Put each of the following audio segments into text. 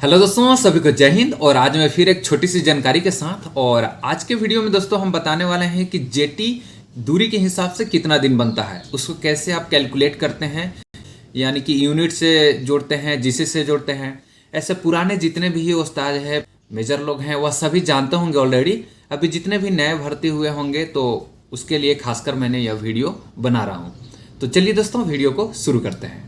Hello दोस्तों, सभी को जय हिंद। और आज मैं फिर एक छोटी सी जानकारी के साथ, और आज के वीडियो में दोस्तों हम बताने वाले हैं कि जेटी दूरी के हिसाब से कितना दिन बनता है, उसको कैसे आप कैलकुलेट करते हैं, यानी कि यूनिट से जोड़ते हैं, जीसी से जोड़ते हैं। ऐसे पुराने जितने भी उस्ताद है, मेजर लोग हैं, वह सभी जानते होंगे ऑलरेडी। अभी जितने भी नए भर्ती हुए होंगे तो उसके लिए खासकर मैंने यह वीडियो बना रहा हूँ। तो चलिए दोस्तों, वीडियो को शुरू करते हैं।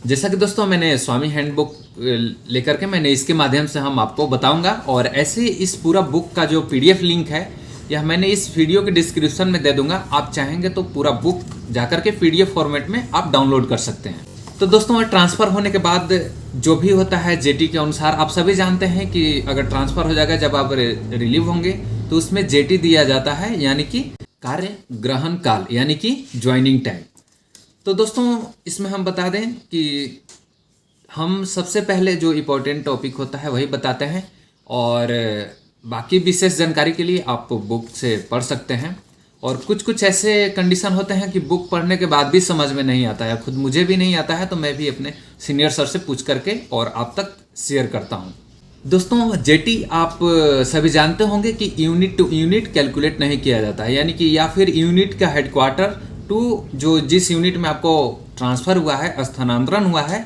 जैसा कि दोस्तों मैंने स्वामी हैंडबुक लेकर के मैंने इसके माध्यम से हम आपको बताऊंगा, और ऐसे इस पूरा बुक का जो पीडीएफ लिंक है यह मैंने इस वीडियो के डिस्क्रिप्शन में दे दूंगा। आप चाहेंगे तो पूरा बुक जाकर के पीडीएफ फॉर्मेट में आप डाउनलोड कर सकते हैं। तो दोस्तों, ट्रांसफ़र होने के बाद जो भी होता है जेटी के अनुसार, आप सभी जानते हैं कि अगर ट्रांसफ़र हो जाएगा, जब आप रिलीव होंगे तो उसमें जेटी दिया जाता है, यानी कि कार्य ग्रहण काल, यानी कि ज्वाइनिंग टाइम। तो दोस्तों, इसमें हम बता दें कि हम सबसे पहले जो इम्पोर्टेंट टॉपिक होता है वही बताते हैं, और बाकी विशेष जानकारी के लिए आप बुक से पढ़ सकते हैं। और कुछ कुछ ऐसे कंडीशन होते हैं कि बुक पढ़ने के बाद भी समझ में नहीं आता है, खुद मुझे भी नहीं आता है, तो मैं भी अपने सीनियर सर से पूछ करके और आप तक शेयर करता हूँ। दोस्तों, जेटी आप सभी जानते होंगे कि यूनिट टू यूनिट कैलकुलेट नहीं किया जाता है, यानी कि या फिर यूनिट का हेडक्वार्टर टू जो जिस यूनिट में आपको ट्रांसफ़र हुआ है, स्थानांतरण हुआ है,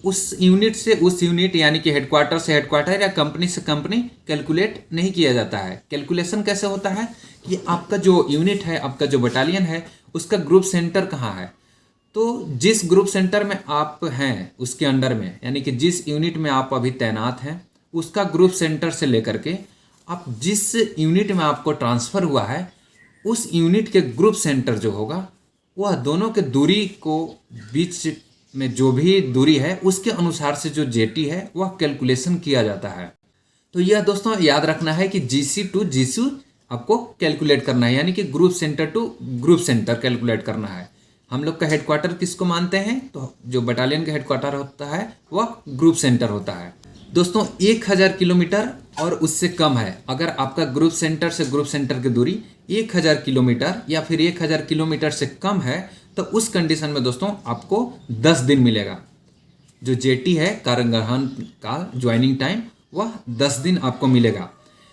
उस यूनिट से उस यूनिट, यानी कि हेडक्वार्टर से हेडक्वार्टर या कंपनी से कंपनी कैलकुलेट नहीं किया जाता है। कैलकुलेशन कैसे होता है कि आपका जो यूनिट है, आपका जो बटालियन है, उसका ग्रुप सेंटर कहाँ है। तो जिस ग्रुप सेंटर में आप हैं उसके अंडर में, यानी कि जिस यूनिट में आप अभी तैनात हैं, उसका ग्रुप सेंटर से लेकर के आप जिस यूनिट में आपको ट्रांसफ़र हुआ है, उस यूनिट के ग्रुप सेंटर जो होगा, वह दोनों के दूरी को बीच में जो भी दूरी है उसके अनुसार से जो जेटी है वह कैलकुलेशन किया जाता है। तो यह दोस्तों याद रखना है कि जीसी टू जीसी आपको कैलकुलेट करना है, यानी कि group centre to group centre calculate करना है। हम लोग का हेडक्वार्टर किसको मानते हैं, तो जो बटालियन का हेडक्वार्टर होता है वह ग्रुप सेंटर होता है। दोस्तों, 1000 किलोमीटर और उससे कम है, अगर आपका ग्रुप सेंटर से ग्रुप सेंटर की दूरी 1000 किलोमीटर या फिर 1000 किलोमीटर से कम है, तो उस कंडीशन में दोस्तों आपको 10 दिन मिलेगा। जो जेटी है, कार्यग्रहण काल, ज्वाइनिंग टाइम, वह 10 दिन आपको मिलेगा।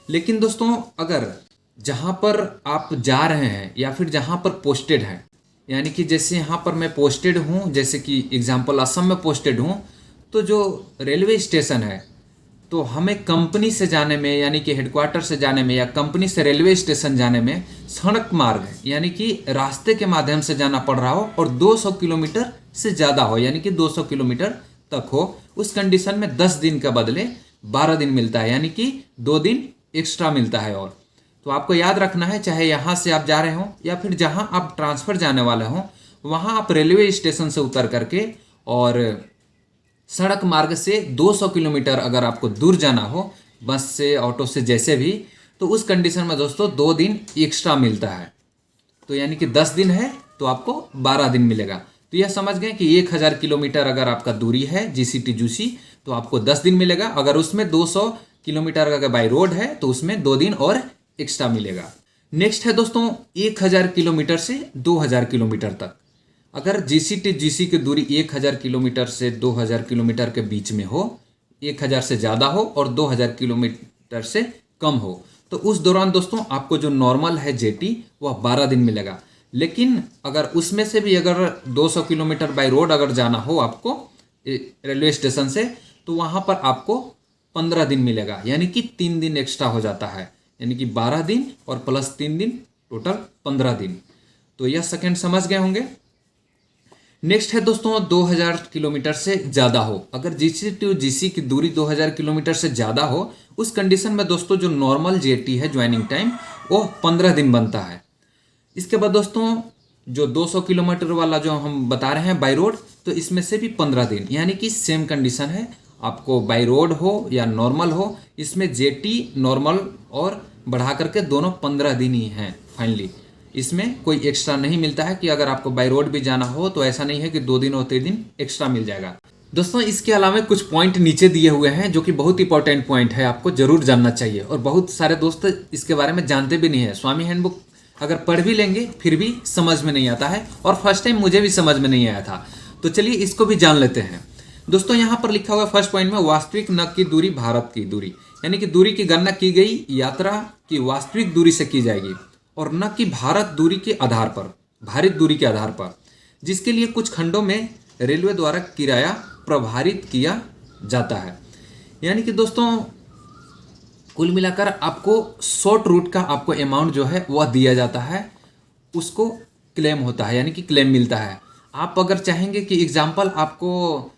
लेकिन दोस्तों, अगर जहाँ पर आप जा रहे हैं या फिर जहाँ पर पोस्टेड है, यानी कि जैसे यहाँ पर मैं पोस्टेड हूँ, जैसे कि एग्जाम्पल असम में पोस्टेड हूँ, तो जो रेलवे स्टेशन है, तो हमें कंपनी से जाने में, यानी कि हेडक्वार्टर से जाने में या कंपनी से रेलवे स्टेशन जाने में सड़क मार्ग, यानी कि रास्ते के माध्यम से जाना पड़ रहा हो और 200 किलोमीटर से ज़्यादा हो, यानी कि 200 किलोमीटर तक हो, उस कंडीशन में 10 दिन का बदले 12 दिन मिलता है, यानी कि 2 दिन एक्स्ट्रा मिलता है। और तो आपको याद रखना है, चाहे यहाँ से आप जा रहे हो या फिर जहाँ आप ट्रांसफ़र जाने वाले हों, वहाँ आप रेलवे स्टेशन से उतर करके और सड़क मार्ग से 200 किलोमीटर अगर आपको दूर जाना हो, बस से, ऑटो से, जैसे भी, तो उस कंडीशन में दोस्तों 2 दिन एक्स्ट्रा मिलता है। तो यानी कि 10 दिन है तो आपको 12 दिन मिलेगा। तो यह समझ गए कि 1000 किलोमीटर अगर आपका दूरी है जीसी टू जीसी, तो आपको 10 दिन मिलेगा। अगर उसमें 200 किलोमीटर अगर बाई रोड है तो उसमें 2 दिन और एक्स्ट्रा मिलेगा। नेक्स्ट है दोस्तों 1000 किलोमीटर से 2000 किलोमीटर तक। अगर जीसी टू जीसी की दूरी 1000 किलोमीटर से 2000 किलोमीटर के बीच में हो, 1000 से ज़्यादा हो और 2000 किलोमीटर से कम हो, तो उस दौरान दोस्तों आपको जो नॉर्मल है जेटी वह 12 दिन मिलेगा। लेकिन अगर उसमें से भी अगर 200 किलोमीटर बाई रोड अगर जाना हो आपको रेलवे स्टेशन से, तो वहाँ पर आपको 15 दिन मिलेगा, यानी कि 3 दिन एक्स्ट्रा हो जाता है, यानी कि 12 दिन और प्लस 3 दिन, टोटल 15 दिन। तो यह सेकेंड समझ गए होंगे। नेक्स्ट है दोस्तों 2000 किलोमीटर से ज़्यादा हो। अगर जीसी टू जीसी की दूरी 2000 किलोमीटर से ज़्यादा हो, उस कंडीशन में दोस्तों जो नॉर्मल जेटी है, ज्वाइनिंग टाइम, वो 15 दिन बनता है। इसके बाद दोस्तों जो 200 किलोमीटर वाला जो हम बता रहे हैं बाई रोड, तो इसमें से भी 15 दिन, यानी कि सेम कंडीशन है, आपको बाई रोड हो या नॉर्मल हो, इसमें जेटी नॉर्मल और बढ़ा करके दोनों 15 दिन ही हैं फाइनली। इसमें कोई एक्स्ट्रा नहीं मिलता है कि अगर आपको बाई रोड भी जाना हो तो ऐसा नहीं है कि 2 दिन और 3 दिन एक्स्ट्रा मिल जाएगा। दोस्तों, इसके अलावा कुछ पॉइंट नीचे दिए हुए हैं जो कि बहुत इंपॉर्टेंट पॉइंट है, आपको जरूर जानना चाहिए, और बहुत सारे दोस्त इसके बारे में जानते भी नहीं है। स्वामी हैंडबुक अगर पढ़ भी लेंगे फिर भी समझ में नहीं आता है, और फर्स्ट टाइम मुझे भी समझ में नहीं आया था। तो चलिए इसको भी जान लेते हैं। दोस्तों यहाँ पर लिखा हुआ है फर्स्ट पॉइंट में, वास्तविक नग की दूरी भारत की दूरी, यानी कि दूरी की गणना की गई यात्रा की वास्तविक दूरी से की जाएगी और न कि भारत दूरी के आधार पर, भारित दूरी के आधार पर, जिसके लिए कुछ खंडों में रेलवे द्वारा किराया प्रभारित किया जाता है। यानी कि दोस्तों कुल मिलाकर आपको शॉर्ट रूट का आपको अमाउंट जो है वह दिया जाता है, उसको क्लेम होता है, यानी कि क्लेम मिलता है। आप अगर चाहेंगे कि एग्जाम्पल आपको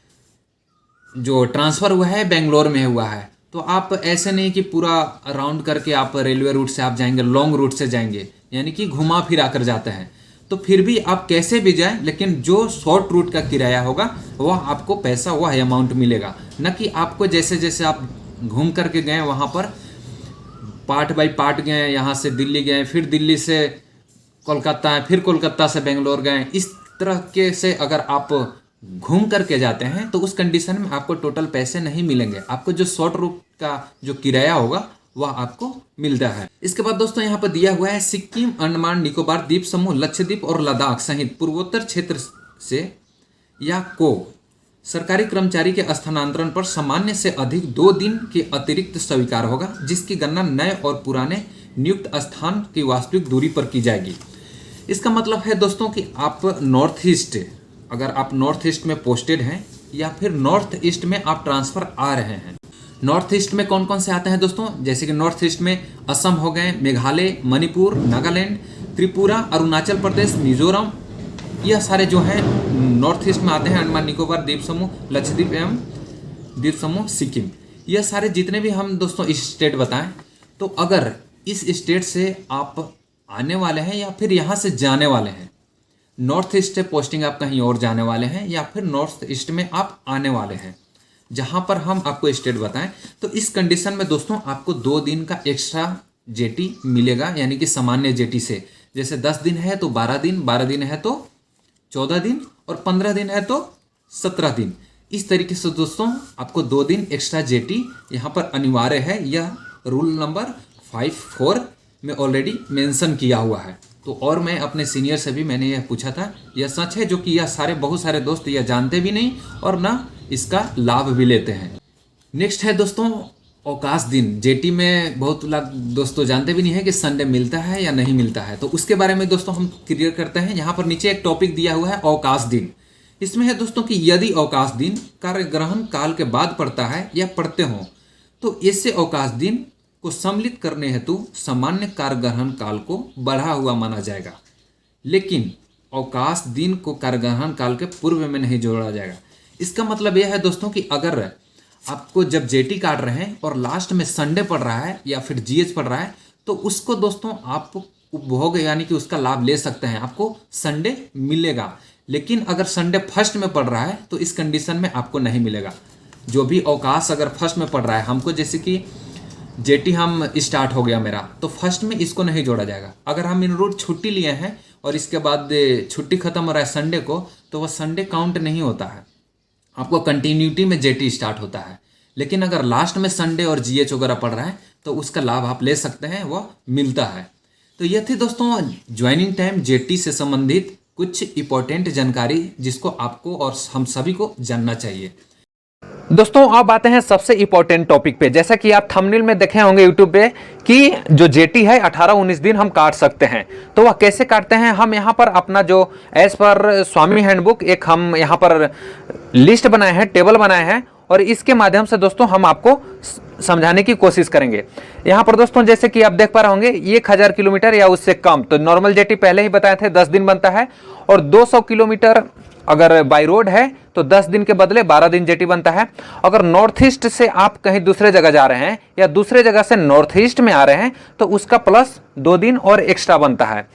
जो ट्रांसफ़र हुआ है बेंगलोर में हुआ है, तो आप ऐसे नहीं कि पूरा राउंड करके आप रेलवे रूट से आप जाएंगे, लॉन्ग रूट से जाएंगे, यानी कि घुमा फिरा कर जाते हैं, तो फिर भी आप कैसे भी जाएं, लेकिन जो शॉर्ट रूट का किराया होगा वह आपको पैसा, वह अमाउंट मिलेगा। न कि आपको जैसे जैसे आप घूम करके गए वहाँ पर पार्ट बाई पार्ट गए, यहाँ से दिल्ली गए, फिर दिल्ली से कोलकाता, फिर कोलकाता से बेंगलोर गए, इस तरह के से अगर आप घूम करके जाते हैं तो उस कंडीशन में आपको टोटल पैसे नहीं मिलेंगे। आपको जो शॉर्ट रूट का जो किराया होगा वह आपको मिलता है। इसके बाद दोस्तों यहाँ पर दिया हुआ है सिक्किम, अंडमान निकोबार द्वीप समूह, लक्षद्वीप और लद्दाख सहित पूर्वोत्तर क्षेत्र से या को सरकारी कर्मचारी के स्थानांतरण पर सामान्य से अधिक 2 दिन के अतिरिक्त स्वीकार होगा, जिसकी गणना नए और पुराने नियुक्त स्थान की वास्तविक दूरी पर की जाएगी। इसका मतलब है दोस्तों कि आप नॉर्थ ईस्ट, अगर आप नॉर्थ ईस्ट में पोस्टेड हैं या फिर नॉर्थ ईस्ट में आप ट्रांसफ़र आ रहे हैं। नॉर्थ ईस्ट में कौन कौन से आते हैं दोस्तों, जैसे कि नॉर्थ ईस्ट में असम हो गए, मेघालय, मणिपुर, नागालैंड, त्रिपुरा, अरुणाचल प्रदेश, मिजोरम, यह सारे जो हैं नॉर्थ ईस्ट में आते हैं। अंडमान निकोबार द्वीप समूह, लक्षद्वीप एवं द्वीप समूह, सिक्किम, यह सारे जितने भी हम दोस्तों स्टेट बताएं, तो अगर इस स्टेट से आप आने वाले हैं या फिर यहाँ से जाने वाले हैं, नॉर्थ ईस्ट से पोस्टिंग आप कहीं और जाने वाले हैं या फिर नॉर्थ ईस्ट में आप आने वाले हैं, जहाँ पर हम आपको स्टेट बताएं, तो इस कंडीशन में दोस्तों आपको 2 दिन का एक्स्ट्रा जेटी मिलेगा, यानी कि सामान्य जेटी से। जैसे 10 दिन है तो 12 दिन, 12 दिन है तो 14 दिन और 15 दिन है तो 17 दिन। इस तरीके से दोस्तों आपको 2 दिन एक्स्ट्रा जेटी यहाँ पर अनिवार्य है। यह रूल नंबर 54 में ऑलरेडी मेंशन किया हुआ है। तो और मैं अपने सीनियर से भी मैंने यह पूछा था, यह सच है, जो कि यह सारे बहुत सारे दोस्त यह जानते भी नहीं और ना इसका लाभ भी लेते हैं। नेक्स्ट है दोस्तों अवकाश दिन। जेटी में बहुत लोग दोस्तों जानते भी नहीं है कि संडे मिलता है या नहीं मिलता है, तो उसके बारे में दोस्तों हम क्लियर करते हैं। यहाँ पर नीचे एक टॉपिक दिया हुआ है अवकाश दिन। इसमें है दोस्तों कि यदि अवकाश दिन कार्यग्रहण काल के बाद पड़ता है या पड़ते हों तो ऐसे अवकाश दिन को सम्मिलित करने हेतु सामान्य कार्यग्रहण काल को बढ़ा हुआ माना जाएगा, लेकिन अवकाश दिन को कार्यग्रहण काल के पूर्व में नहीं जोड़ा जाएगा। इसका मतलब यह है दोस्तों कि अगर आपको जब जेटी काट रहे हैं और लास्ट में संडे पड़ रहा है या फिर जीएच पड़ रहा है, तो उसको दोस्तों आप उपभोग यानी कि उसका लाभ ले सकते हैं, आपको संडे मिलेगा। लेकिन अगर संडे फर्स्ट में पड़ रहा है तो इस कंडीशन में आपको नहीं मिलेगा। जो भी अवकाश अगर फर्स्ट में पड़ रहा है, हमको जैसे कि जेटी हम स्टार्ट हो गया मेरा, तो फर्स्ट में इसको नहीं जोड़ा जाएगा। अगर हम इन रूट छुट्टी लिए हैं और इसके बाद छुट्टी खत्म हो रहा है संडे को, तो वह संडे काउंट नहीं होता है, आपको कंटिन्यूटी में जेटी स्टार्ट होता है। लेकिन अगर लास्ट में संडे और जीएच वगैरह पड़ रहा है तो उसका लाभ आप ले सकते हैं, वह मिलता है। तो यह थी दोस्तों ज्वाइनिंग टाइम जेटी से संबंधित कुछ इंपॉर्टेंट जानकारी, जिसको आपको और हम सभी को जानना चाहिए। दोस्तों अब आते हैं सबसे इंपॉर्टेंट टॉपिक पे। जैसा कि आप थंबनेल में देखे होंगे यूट्यूब पे कि जो जेटी है 18-19 दिन हम काट सकते हैं, तो वह कैसे काटते हैं। हम यहाँ पर अपना जो एज पर स्वामी हैंडबुक एक हम यहाँ पर लिस्ट बनाए हैं, टेबल बनाए हैं, और इसके माध्यम से दोस्तों हम आपको समझाने की कोशिश करेंगे। यहाँ पर दोस्तों जैसे कि आप देख पा रहे होंगे 1000 किलोमीटर या उससे कम, तो नॉर्मल जेटी पहले ही बताए थे 10 दिन बनता है, और 200 किलोमीटर अगर बाई रोड है तो 10 दिन के बदले 12 दिन जेटी बनता है। अगर नॉर्थ ईस्ट से आप कहीं दूसरे जगह जा रहे हैं या दूसरे जगह से नॉर्थ ईस्ट में आ रहे हैं तो उसका प्लस 2 दिन और एक्स्ट्रा बनता है।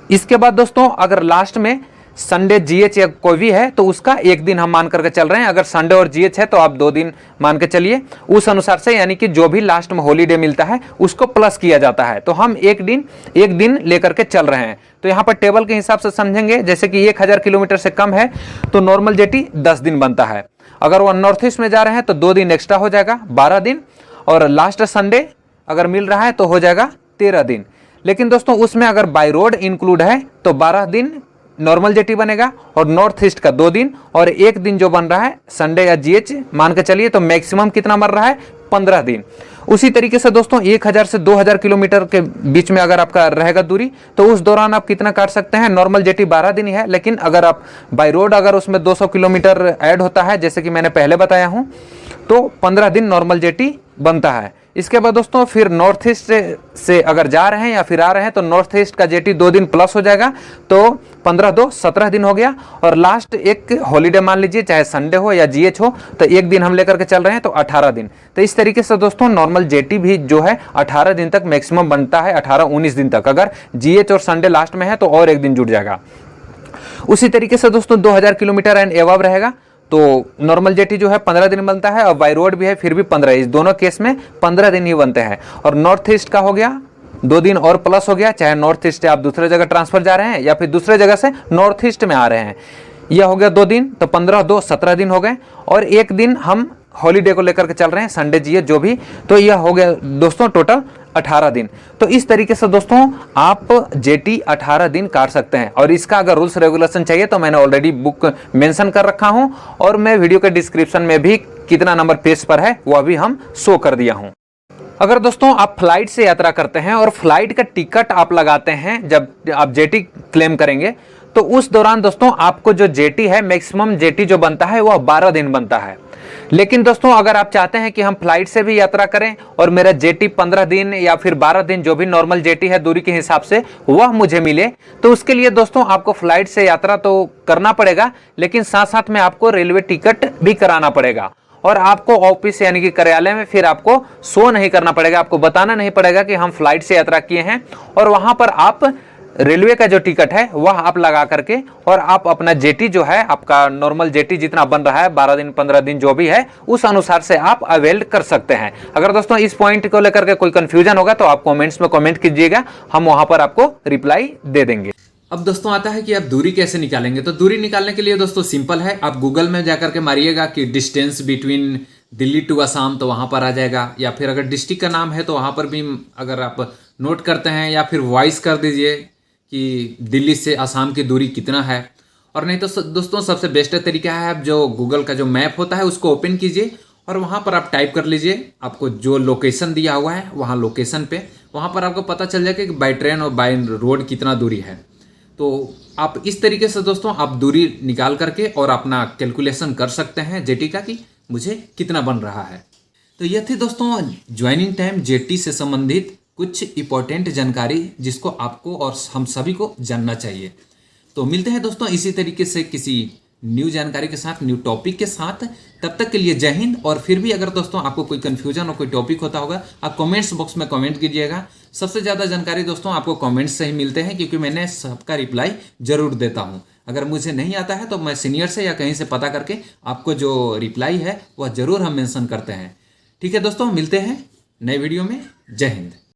इसके बाद दोस्तों अगर लास्ट में संडे जीएच या कोई भी है तो उसका 1 दिन हम मान करके चल रहे हैं। अगर संडे और जीएच है तो आप 2 दिन मान के चलिए, उस अनुसार से, यानी कि जो भी लास्ट में हॉलीडे मिलता है उसको प्लस किया जाता है। तो हम एक दिन लेकर के चल रहे हैं। तो यहाँ पर टेबल के हिसाब से समझेंगे, जैसे कि 1000 किलोमीटर से कम है तो नॉर्मल जेटी 10 दिन बनता है। अगर वह नॉर्थ ईस्ट में जा रहे हैं तो 2 दिन एक्स्ट्रा हो जाएगा, 12 दिन, और लास्ट संडे अगर मिल रहा है तो हो जाएगा 13 दिन। लेकिन दोस्तों उसमें अगर बाई रोड इंक्लूड है तो 12 दिन नॉर्मल जेटी बनेगा और नॉर्थ ईस्ट का 2 दिन, और एक दिन जो बन रहा है संडे या जीएच मान के चलिए, तो मैक्सिमम कितना बन रहा है 15 दिन। उसी तरीके से दोस्तों 1000 से 2000 किलोमीटर के बीच में अगर आपका रहेगा दूरी, तो उस दौरान आप कितना काट सकते हैं। नॉर्मल जेटी 12 दिन ही है, लेकिन अगर आप बाय रोड अगर उसमें 200 किलोमीटर ऐड होता है, जैसे कि मैंने पहले बताया हूं, तो 15 दिन नॉर्मल जेटी बनता है। इसके बाद दोस्तों फिर नॉर्थ ईस्ट से अगर जा रहे हैं या फिर आ रहे हैं, तो नॉर्थ ईस्ट का जेटी 2 दिन प्लस हो जाएगा, तो 15 2 17 दिन हो गया। और लास्ट एक हॉलीडे मान लीजिए, चाहे संडे हो या जीएच हो, तो एक दिन हम लेकर के चल रहे हैं, तो 18 दिन। तो इस तरीके से दोस्तों नॉर्मल जेटी भी जो है 18 दिन तक मैक्सिमम बनता है, 18-19 दिन तक। अगर जीएच और संडे लास्ट में है तो और एक दिन जुड़ जाएगा। उसी तरीके से दोस्तों 2000 किलोमीटर एंड एवब रहेगा, तो नॉर्मल जेटी जो है 15 दिन बनता है, और बाय रोड भी है फिर भी 15। इस दोनों केस में 15 दिन ही बनते हैं। और नॉर्थ ईस्ट का हो गया 2 दिन और प्लस हो गया, चाहे नॉर्थ ईस्ट से आप दूसरे जगह ट्रांसफर जा रहे हैं या फिर दूसरे जगह से नॉर्थ ईस्ट में आ रहे हैं, यह हो गया 2 दिन, तो 15 2 17 दिन हो गए। और एक दिन हम हॉलीडे को लेकर के चल रहे हैं, संडे जीए जो भी, तो यह हो गया दोस्तों टोटल 18 दिन। तो इस तरीके से दोस्तों आप जेटी 18 दिन काट सकते हैं। और इसका अगर रूल्स रेगुलेशन चाहिए तो मैंने ऑलरेडी बुक मेंशन कर रखा हूं, और मैं वीडियो के डिस्क्रिप्शन में भी कितना नंबर पेज पर है वह भी हम शो कर दिया हूं। अगर दोस्तों आप फ्लाइट से यात्रा करते हैं और फ्लाइट का टिकट आप लगाते हैं, जब आप जेटी क्लेम करेंगे, तो उस दौरान दोस्तों आपको जो जेटी है, मैक्सिमम जेटी जो बनता है वह 12 दिन बनता है। लेकिन दोस्तों अगर आप चाहते हैं कि हम फ्लाइट से भी यात्रा करें और मेरा जेटी 15 दिन या फिर 12 दिन, जो भी नॉर्मल जेटी है दूरी के हिसाब से, वह मुझे मिले, तो उसके लिए दोस्तों आपको फ्लाइट से यात्रा तो करना पड़ेगा, लेकिन साथ साथ में आपको रेलवे टिकट भी कराना पड़ेगा। और आपको ऑफिस यानी कि कार्यालय में फिर आपको शो नहीं करना पड़ेगा, आपको बताना नहीं पड़ेगा कि हम फ्लाइट से यात्रा किए हैं, और वहां पर आप रेलवे का जो टिकट है वह आप लगा करके, और आप अपना जेटी जो है, आपका नॉर्मल जेटी जितना बन रहा है 12 दिन 15 दिन जो भी है, उस अनुसार से आप अवेल कर सकते हैं। अगर दोस्तों इस पॉइंट को लेकर के कोई कंफ्यूजन होगा तो आप कमेंट्स में कमेंट कीजिएगा, हम वहां पर आपको रिप्लाई दे देंगे। अब दोस्तों आता है कि आप दूरी कैसे निकालेंगे। तो दूरी निकालने के लिए दोस्तों सिंपल है, आप गूगल में जाकर के मारिएगा कि distance between Delhi to Assam, तो वहां पर आ जाएगा। या फिर अगर डिस्ट्रिक्ट का नाम है तो वहां पर भी अगर आप नोट करते हैं, या फिर वॉइस कर दीजिए कि दिल्ली से असम की दूरी कितना है। और नहीं तो दोस्तों सबसे बेस्ट तरीका है, आप जो गूगल का जो मैप होता है उसको ओपन कीजिए, और वहाँ पर आप टाइप कर लीजिए आपको जो लोकेशन दिया हुआ है, वहाँ लोकेशन पे वहाँ पर आपको पता चल जाएगा कि बाय ट्रेन और बाय रोड कितना दूरी है। तो आप इस तरीके से दोस्तों आप दूरी निकाल करके और अपना कैलकुलेशन कर सकते हैं जेटी का कि मुझे कितना बन रहा है। तो यह थी दोस्तों ज्वाइनिंग टाइम जेटी से संबंधित कुछ इंपॉर्टेंट जानकारी, जिसको आपको और हम सभी को जानना चाहिए। तो मिलते हैं दोस्तों इसी तरीके से किसी न्यू जानकारी के साथ, न्यू टॉपिक के साथ। तब तक के लिए जय हिंद। और फिर भी अगर दोस्तों आपको कोई कंफ्यूजन और कोई टॉपिक होता होगा, आप कमेंट्स बॉक्स में कमेंट कीजिएगा। सबसे ज़्यादा जानकारी दोस्तों आपको कमेंट्स से ही मिलते हैं, क्योंकि मैंने सबका रिप्लाई जरूर देता हूँ। अगर मुझे नहीं आता है तो मैं सीनियर से या कहीं से पता करके आपको जो रिप्लाई है वह जरूर हम मेंशन करते हैं। ठीक है दोस्तों, मिलते हैं नए वीडियो में। जय हिंद।